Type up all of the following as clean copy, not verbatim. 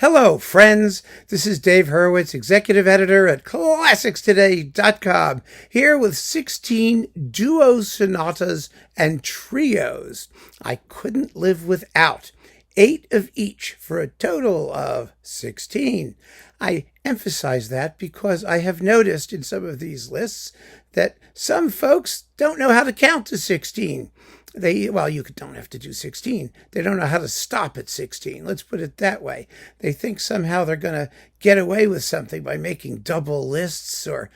Hello, friends. This is Dave Hurwitz, executive editor at ClassicsToday.com, here with 16 duo sonatas and trios I couldn't live without. 8 of each for a total of 16. I emphasize that because I have noticed in some of these lists that some folks don't know how to count to 16. You don't have to do 16. They don't know how to stop at 16. Let's put it that way. They think somehow they're going to get away with something by making double lists or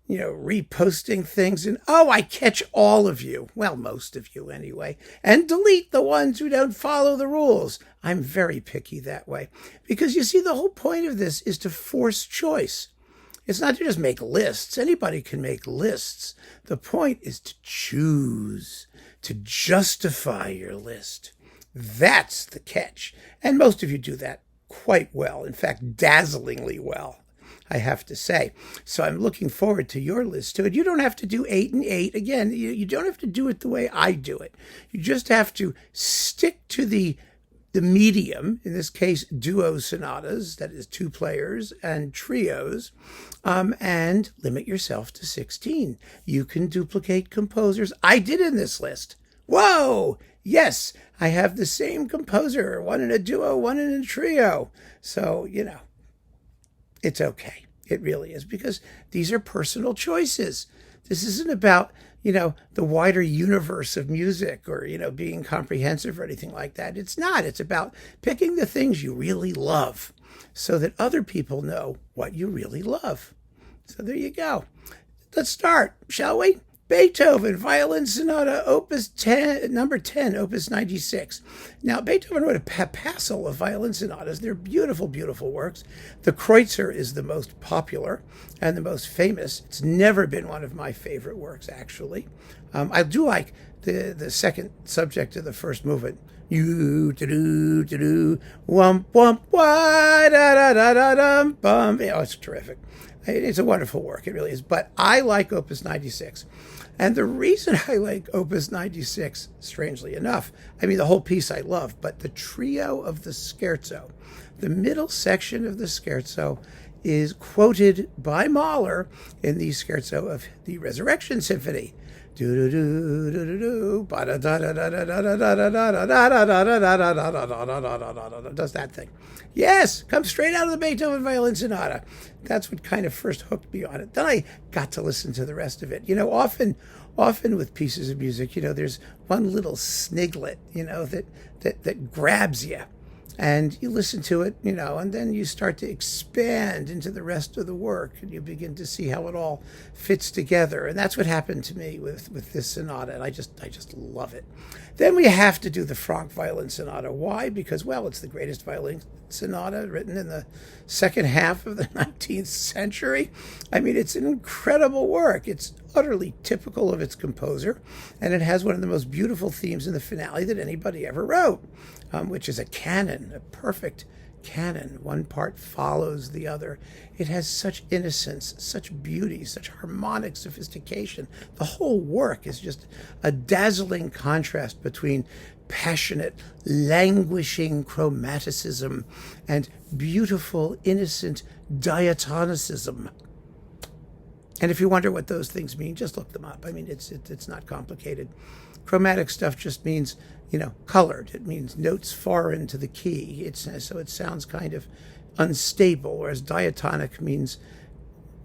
reposting things. And, I catch all of you. Well, most of you anyway. And delete the ones who don't follow the rules. I'm very picky that way. Because you see, the whole point of this is to force choice. It's not to just make lists. Anybody can make lists. The point is to choose, to justify your list. That's the catch. And most of you do that quite well. In fact, dazzlingly well, I have to say. So I'm looking forward to your list too. And you don't have to do 8 and 8. Again, you don't have to do it the way I do it. You just have to stick to the medium, in this case, duo sonatas, that is 2 players, and trios, and limit yourself to 16. You can duplicate composers. I did in this list. Whoa! Yes, I have the same composer, one in a duo, one in a trio. So, it's okay. It really is, because these are personal choices. This isn't about the wider universe of music or, being comprehensive or anything like that. It's not. It's about picking the things you really love so that other people know what you really love. So there you go. Let's start, shall we? Beethoven, Violin Sonata, number 10, Opus 96. Now, Beethoven wrote a passel of violin sonatas. They're beautiful, beautiful works. The Kreutzer is the most popular and the most famous. It's never been one of my favorite works, actually. I do like the second subject of the first movement. You do do wump wump wah da da da da dum bum. It's terrific. It's a wonderful work. It really is. But I like Opus 96. And the reason I like Opus 96, strangely enough, the whole piece I love, but the trio of the scherzo, the middle section of the scherzo is quoted by Mahler in the scherzo of the Resurrection Symphony. Do do do do do do ba da da da da da da da da da da da da da da. Does that thing? Yes, comes straight out of the Beethoven Violin Sonata. That's what kind of first hooked me on it. Then I got to listen to the rest of it. Often with pieces of music, there's one little sniglet, that grabs you. And you listen to it, and then you start to expand into the rest of the work, and you begin to see how it all fits together. And that's what happened to me with this sonata, and I just love it. Then we have to do the Franck Violin Sonata. Why? Because, it's the greatest violin sonata written in the second half of the 19th century. It's an incredible work. It's utterly typical of its composer, and it has one of the most beautiful themes in the finale that anybody ever wrote, which is a canon, a perfect canon. One part follows the other. It has such innocence, such beauty, such harmonic sophistication. The whole work is just a dazzling contrast between passionate, languishing chromaticism and beautiful, innocent diatonicism. And if you wonder what those things mean, just look them up. It's not complicated. Chromatic stuff just means, colored. It means notes foreign to the key. So it sounds kind of unstable, whereas diatonic means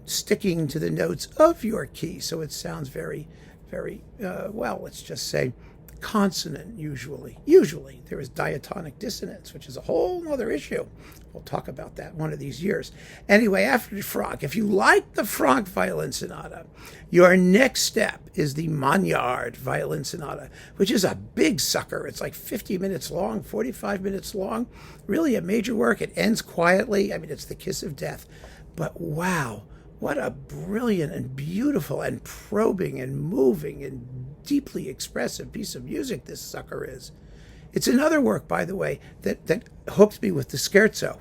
sticking to the notes of your key. So it sounds very, very, let's just say consonant usually. Usually there is diatonic dissonance, which is a whole other issue. We'll talk about that one of these years. Anyway, after Franck, if you like the Franck Violin Sonata, your next step is the Magnard Violin Sonata, which is a big sucker. It's like 50 minutes long, 45 minutes long. Really a major work. It ends quietly. It's the kiss of death. But wow, what a brilliant and beautiful and probing and moving and deeply expressive piece of music this sucker is. It's another work, by the way, that hooked me with the scherzo,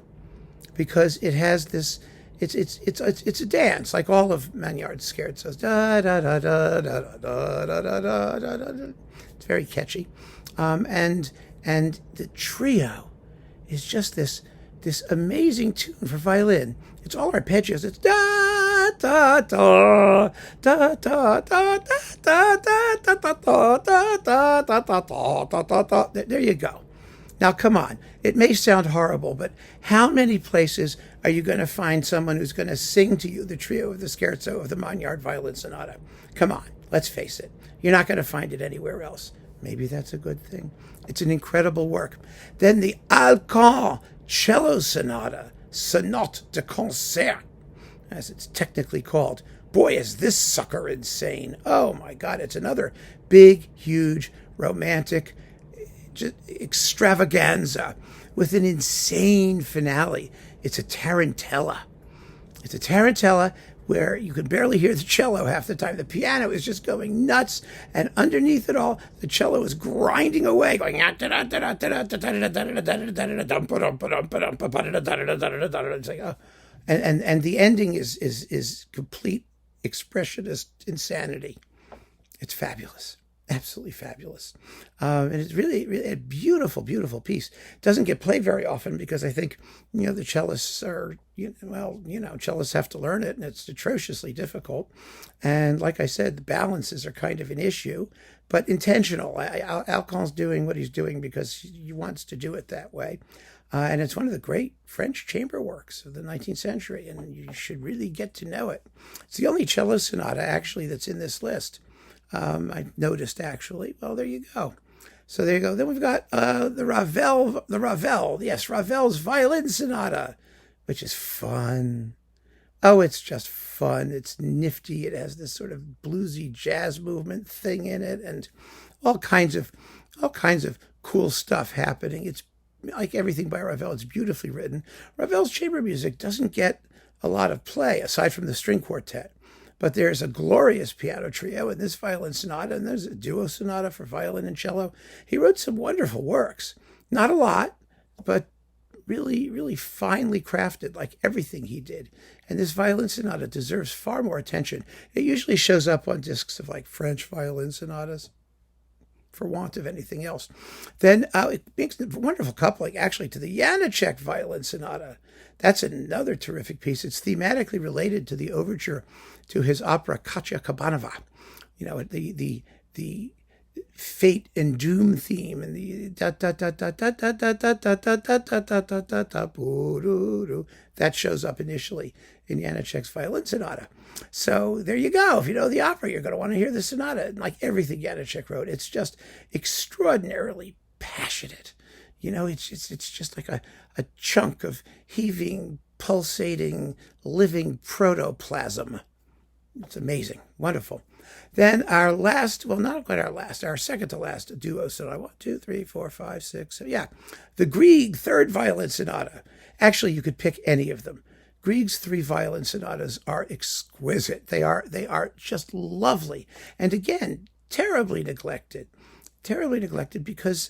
because it has this. It's a dance, like all of Magnard's scherzos. Da da da da da da da da da da da. It's very catchy, and the trio is just this this amazing tune for violin. It's all arpeggios. It's da da da da da da da da da da da da da da da da. There you go. Now, come on. It may sound horrible, but how many places are you going to find someone who's going to sing to you the trio of the scherzo of the Magnard Violin Sonata? Come on, let's face it. You're not going to find it anywhere else. Maybe that's a good thing. It's an incredible work. Then the Alkan Cello Sonata, Sonate de Concert, as it's technically called. Boy, is this sucker insane. Oh my God, it's another big, huge, romantic extravaganza with an insane finale. It's a tarantella. It's a tarantella where you can barely hear the cello half the time. The piano is just going nuts, and underneath it all, the cello is grinding away, going it's like, oh. And the ending is complete expressionist insanity. It's fabulous. Absolutely fabulous. And it's really, really a beautiful, beautiful piece. Doesn't get played very often because I think, the cellists are, cellists have to learn it, and it's atrociously difficult. And like I said, the balances are kind of an issue, but intentional. Alkan's doing what he's doing because he wants to do it that way. And it's one of the great French chamber works of the 19th century, and you should really get to know it. It's the only cello sonata, actually, that's in this list. I noticed, actually. Well, there you go. So there you go. Then we've got Ravel's Violin Sonata, which is fun. Oh, it's just fun. It's nifty. It has this sort of bluesy jazz movement thing in it, and all kinds of cool stuff happening. It's like everything by Ravel. It's beautifully written. Ravel's chamber music doesn't get a lot of play aside from the string quartet. But there's a glorious piano trio in this violin sonata, and there's a duo sonata for violin and cello. He wrote some wonderful works. Not a lot, but really, really finely crafted, like everything he did. And this violin sonata deserves far more attention. It usually shows up on discs of like French violin sonatas, for want of anything else. Then it makes a wonderful coupling, actually, to the Janáček Violin Sonata. That's another terrific piece. It's thematically related to the overture to his opera Katya Kabanova. The fate and doom theme, and the da da da da da da da da da da da da da da da da that shows up initially in Janáček's Violin Sonata. So there you go. If you know the opera, you're going to want to hear the sonata. And like everything Janáček wrote, it's just extraordinarily passionate. It's just like a chunk of heaving, pulsating, living protoplasm. It's amazing. Wonderful. Then our last, well, not quite our last, our second to last duo sonata. 1, 2, 3, 4, 5, 6, 7. Yeah. The Grieg third violin sonata. Actually, you could pick any of them. Grieg's 3 violin sonatas are exquisite. They are just lovely. And again, terribly neglected. Terribly neglected because,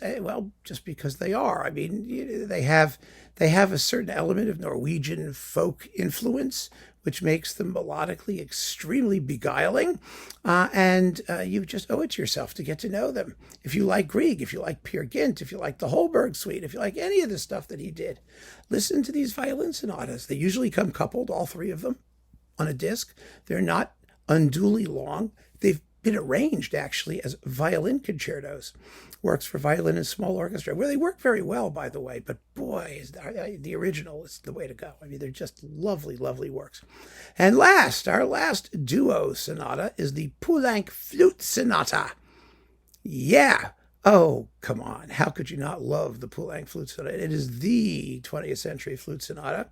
just because they are. I mean, they have a certain element of Norwegian folk influence, which makes them melodically extremely beguiling. And you just owe it to yourself to get to know them. If you like Grieg, if you like Peer Gynt, if you like the Holberg Suite, if you like any of the stuff that he did, listen to these violin sonatas. They usually come coupled, all 3 of them, on a disc. They're not unduly long. They've been arranged, actually, as violin concertos, works for violin and small orchestra, where they work very well, by the way. But boy, the original is the way to go. I mean, they're just lovely, lovely works. And our last duo sonata is the Poulenc Flute Sonata. Yeah. Oh, come on. How could you not love the Poulenc Flute Sonata? It is the 20th century flute sonata.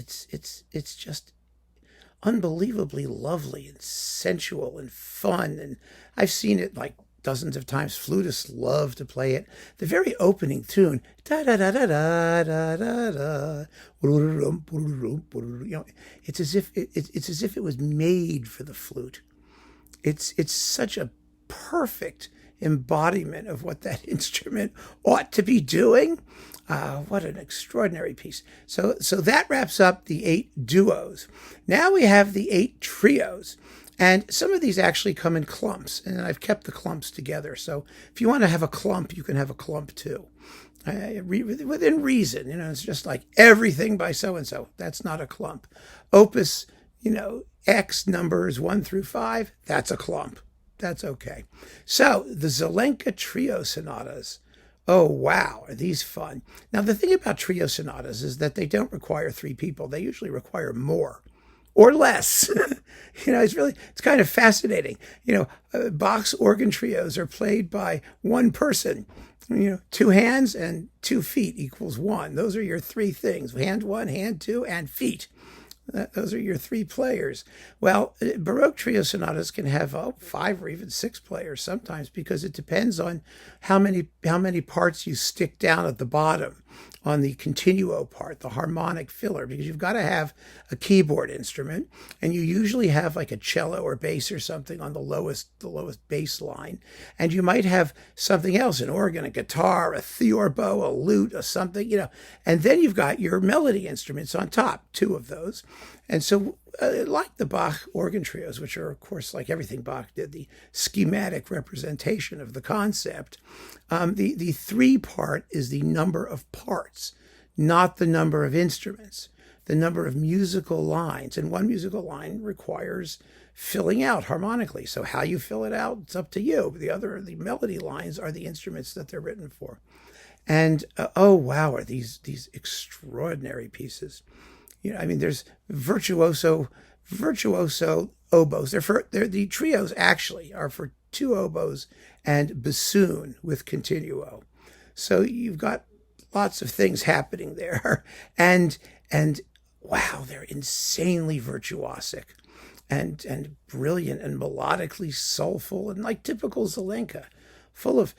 It's just unbelievably lovely and sensual and fun. And I've seen it like dozens of times. Flutists love to play it. The very opening tune, da da da da da da da da, it's as if it was made for the flute. It's such a perfect embodiment of what that instrument ought to be doing. What an extraordinary piece. So that wraps up the 8 duos. Now we have the 8 trios. And some of these actually come in clumps, and I've kept the clumps together. So if you want to have a clump, you can have a clump too. within reason. It's just like everything by so-and-so. That's not a clump. Opus, X numbers 1 through 5, that's a clump. That's okay. So the Zelenka trio sonatas. Oh, wow, are these fun. Now, the thing about trio sonatas is that they don't require 3 people. They usually require more or less. It's kind of fascinating. Bach's organ trios are played by one person. 2 hands and 2 feet equals 1. Those are your 3 things: hand 1, hand 2, and feet. Those are your 3 players. Well, Baroque trio sonatas can have 5 or even 6 players sometimes, because it depends on how many parts you stick down at the bottom on the continuo part, the harmonic filler, because you've got to have a keyboard instrument, and you usually have like a cello or bass or something on the lowest bass line, and you might have something else, an organ, a guitar, a theorbo, a lute, or something, and then you've got your melody instruments on top, 2 of those. And so like the Bach organ trios, which are, of course, like everything Bach did, the schematic representation of the concept, the 3 part is the number of parts, not the number of instruments, the number of musical lines. And one musical line requires filling out harmonically. So how you fill it out, it's up to you. The melody lines are the instruments that they're written for. And oh, wow, are these extraordinary pieces. There's virtuoso oboes. The trios actually are for 2 oboes and bassoon with continuo. So you've got lots of things happening there. And wow, they're insanely virtuosic and brilliant and melodically soulful and like typical Zelenka, full of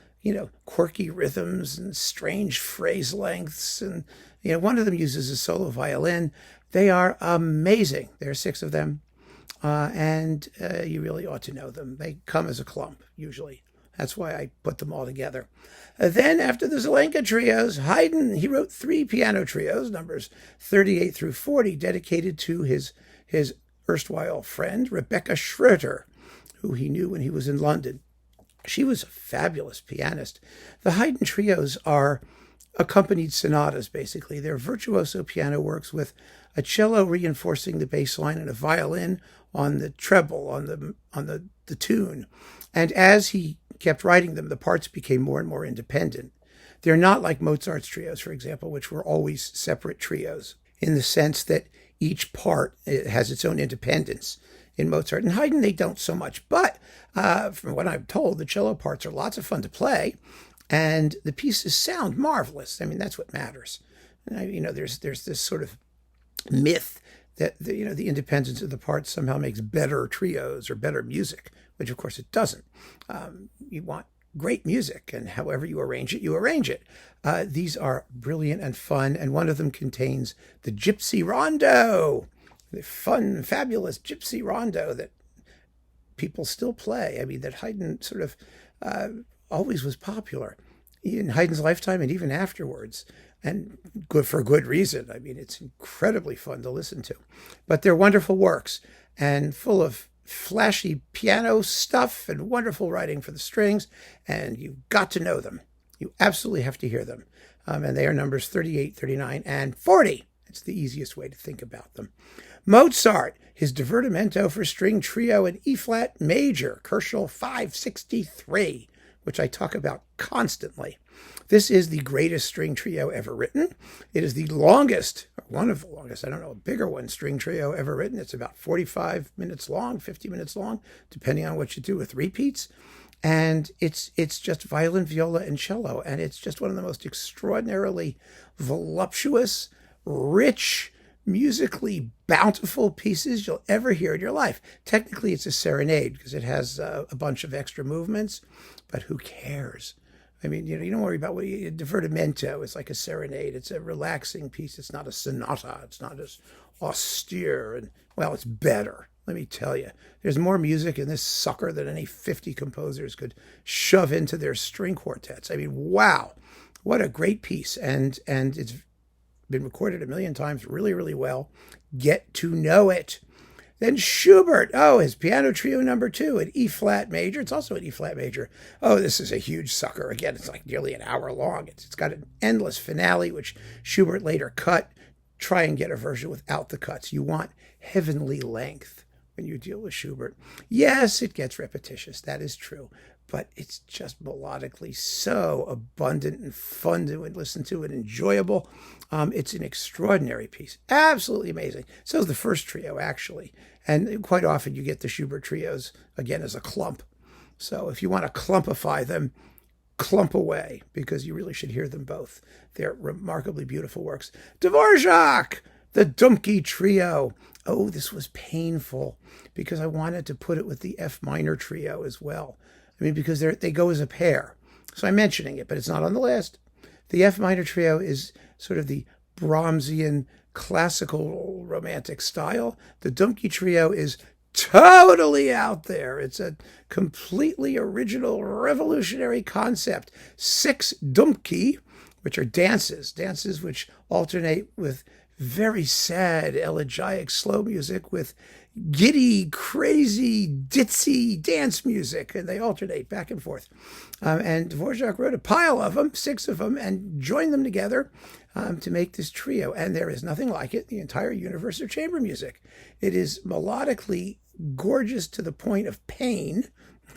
quirky rhythms and strange phrase lengths. And, one of them uses a solo violin. They are amazing. There are 6 of them. And you really ought to know them. They come as a clump, usually. That's why I put them all together. Then after the Zelenka trios, Haydn, he wrote 3 piano trios, numbers 38 through 40, dedicated to his erstwhile friend, Rebecca Schroeter, who he knew when he was in London. She was a fabulous pianist. The Haydn trios are accompanied sonatas, basically. They're virtuoso piano works with a cello reinforcing the bass line and a violin on the treble, on the tune. And as he kept writing them, the parts became more and more independent. They're not like Mozart's trios, for example, which were always separate trios, in the sense that each part has its own independence. In Mozart and Haydn, they don't so much. But from what I'm told, the cello parts are lots of fun to play, and the pieces sound marvelous. That's what matters. There's this sort of myth that the independence of the parts somehow makes better trios or better music, which of course it doesn't. You want great music, and however you arrange it, you arrange it. These are brilliant and fun, and one of them contains the Gypsy Rondo, the fun, fabulous Gypsy Rondo that people still play. That Haydn sort of always was popular in Haydn's lifetime and even afterwards, and for good reason. It's incredibly fun to listen to. But they're wonderful works and full of flashy piano stuff and wonderful writing for the strings, and you've got to know them. You absolutely have to hear them. And they are numbers 38, 39, and 40. It's the easiest way to think about them. Mozart, his Divertimento for string trio in E-flat major, Kerschel 563, which I talk about constantly. This is the greatest string trio ever written. It is the longest, or one of the longest, I don't know, a bigger one, string trio ever written. It's about 45 minutes long, 50 minutes long, depending on what you do with repeats. And it's just violin, viola, and cello. And it's just one of the most extraordinarily voluptuous, rich, musically bountiful pieces you'll ever hear in your life. Technically, it's a serenade because it has a bunch of extra movements, but who cares? You don't worry about Divertimento is like a serenade. It's a relaxing piece. It's not a sonata. It's not as austere. And, well, it's better. Let me tell you. There's more music in this sucker than any 50 composers could shove into their string quartets. Wow. What a great piece. And it's been recorded a million times really, really well. Get to know it. Then Schubert, his piano trio number 2 at E flat major. It's also at E flat major. Oh, this is a huge sucker. Again, it's like nearly an hour long. It's got an endless finale, which Schubert later cut. Try and get a version without the cuts. You want heavenly length when you deal with Schubert. Yes, it gets repetitious. That is true. But it's just melodically so abundant and fun to listen to and enjoyable. It's an extraordinary piece. Absolutely amazing. So is the first trio, actually. And quite often you get the Schubert trios, again, as a clump. So if you want to clumpify them, clump away, because you really should hear them both. They're remarkably beautiful works. Dvořák, the Dumky trio. Oh, this was painful because I wanted to put it with the F minor trio as well. I mean, because they go as a pair. So I'm mentioning it, but it's not on the list. The F minor trio is sort of the Brahmsian classical romantic style. The Dumky trio is totally out there. It's a completely original, revolutionary concept. 6 Dumky, which are dances which alternate with very sad, elegiac, slow music with giddy, crazy, ditzy dance music, and they alternate back and forth. And Dvořák wrote a pile of them, 6 of them, and joined them together to make this trio. And there is nothing like it in the entire universe of chamber music. It is melodically gorgeous to the point of pain.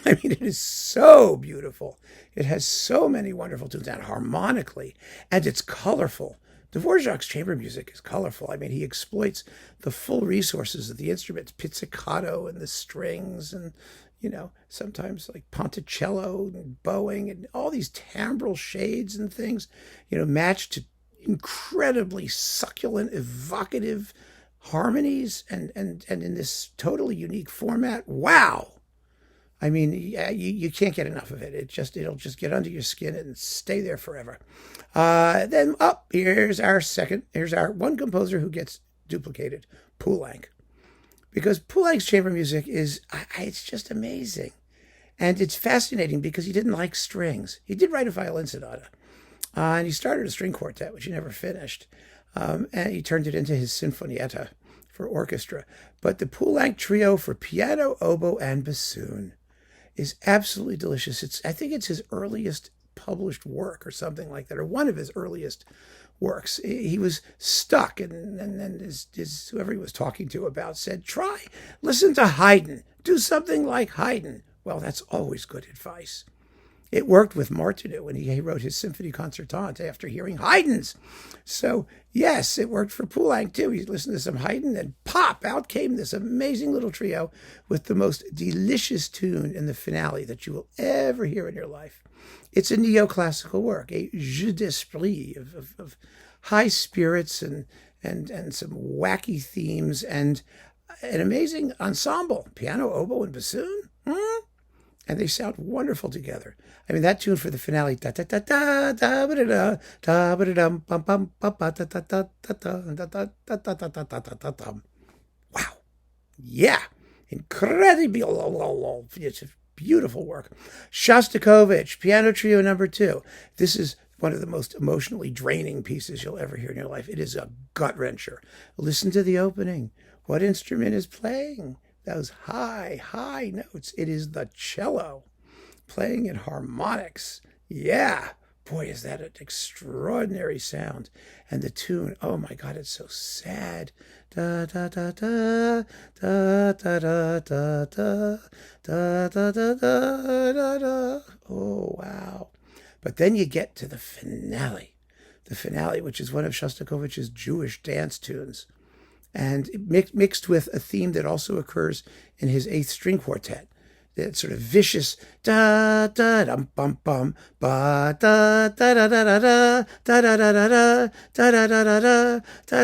I mean, it is so beautiful. It has so many wonderful tunes, and harmonically, and it's colorful. Dvořák's chamber music is colorful. I mean, he exploits the full resources of the instruments, pizzicato and the strings, and, sometimes like ponticello and bowing and all these timbral shades and things, matched to incredibly succulent, evocative harmonies and in this totally unique format. Wow. I mean, you can't get enough of it. It'll just get under your skin and stay there forever. Then here's our one composer who gets duplicated, Poulenc. Because Poulenc's chamber music it's just amazing. And it's fascinating because he didn't like strings. He did write a violin sonata. And he started a string quartet, which he never finished. And he turned it into his Sinfonietta for orchestra. But the Poulenc trio for piano, oboe, and bassoon is absolutely delicious. I think it's his earliest published work or something like that, or one of his earliest works. He was stuck, and his whoever he was talking to about said, listen to Haydn, do something like Haydn. Well, that's always good advice. It worked with Martineau when he wrote his Symphony Concertante after hearing Haydn's. So, yes, it worked for Poulenc, too. He listened to some Haydn, and pop, out came this amazing little trio with the most delicious tune in the finale that you will ever hear in your life. It's a neoclassical work, a jeu d'esprit of high spirits and some wacky themes, and an amazing ensemble, piano, oboe, and bassoon. And they sound wonderful together. I mean, that tune for the finale, da da da da da ba da da da ba da dum bum bum ba ba da da da da da da da da da da da da da. Wow, yeah, incredible! It's a beautiful work. Shostakovich, piano trio number 2. This is one of the most emotionally draining pieces you'll ever hear in your life. It is a gut wrencher. Listen to the opening. What instrument is playing those high notes? It is the cello playing in harmonics. Yeah, boy, is that an extraordinary sound. And the tune, oh my God, it's so sad. Da da da da da da da da da da da da da da. Oh wow. But then you get to the finale, which is one of Shostakovich's Jewish dance tunes, and mixed with a theme that also occurs in his 8th string quartet. That sort of vicious da da dum bum bum ba da da da da da da da da da da da da da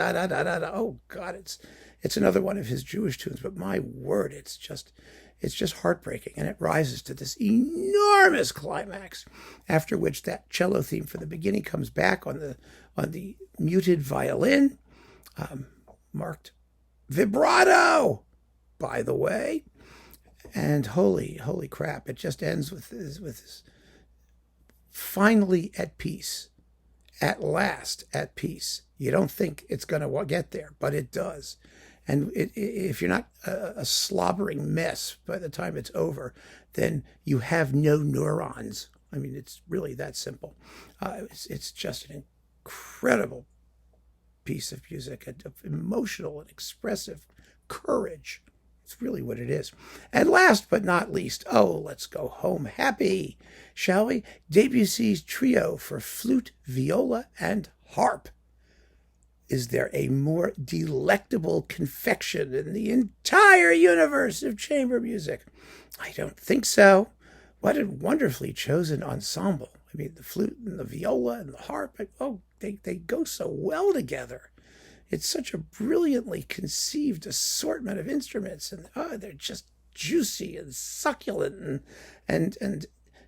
da da da da. Oh God, it's another one of his Jewish tunes, but my word, it's just heartbreaking, and it rises to this enormous climax, after which that cello theme for the beginning comes back on the muted violin, marked vibrato, by the way, and holy crap, it just ends with this finally at peace at last at peace. You don't think it's going to get there, but it does. And if you're not a slobbering mess by the time it's over, then you have no neurons. I mean, it's really that simple. It's just an incredible piece of music, of emotional and expressive courage. It's really what it is. And last but not least, let's go home happy, shall we? Debussy's trio for flute, viola, and harp. Is there a more delectable confection in the entire universe of chamber music? I don't think so. What a wonderfully chosen ensemble. I mean, the flute and the viola and the harp, they go so well together. It's such a brilliantly conceived assortment of instruments, and they're just juicy and succulent and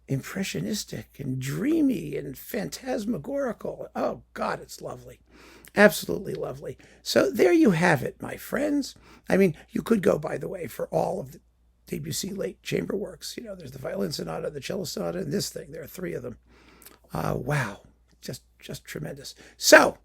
impressionistic and dreamy and phantasmagorical. Oh, God, it's lovely. Absolutely lovely. So there you have it, my friends. I mean, you could go, by the way, for all of the Debussy late chamber works. There's the violin sonata, the cello sonata, and this thing. There are 3 of them. Wow, just tremendous. So,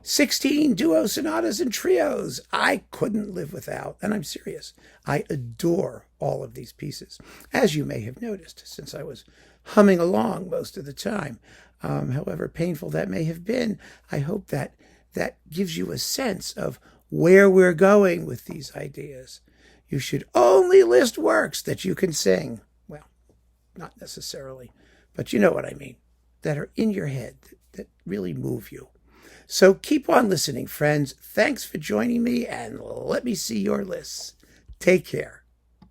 16 duo sonatas and trios I couldn't live without, and I'm serious. I adore all of these pieces, as you may have noticed, since I was humming along most of the time. However painful that may have been, I hope that gives you a sense of where we're going with these ideas. You should only list works that you can sing. Well, not necessarily, but you know what I mean, that are in your head, that really move you. So keep on listening, friends. Thanks for joining me, and let me see your lists. Take care.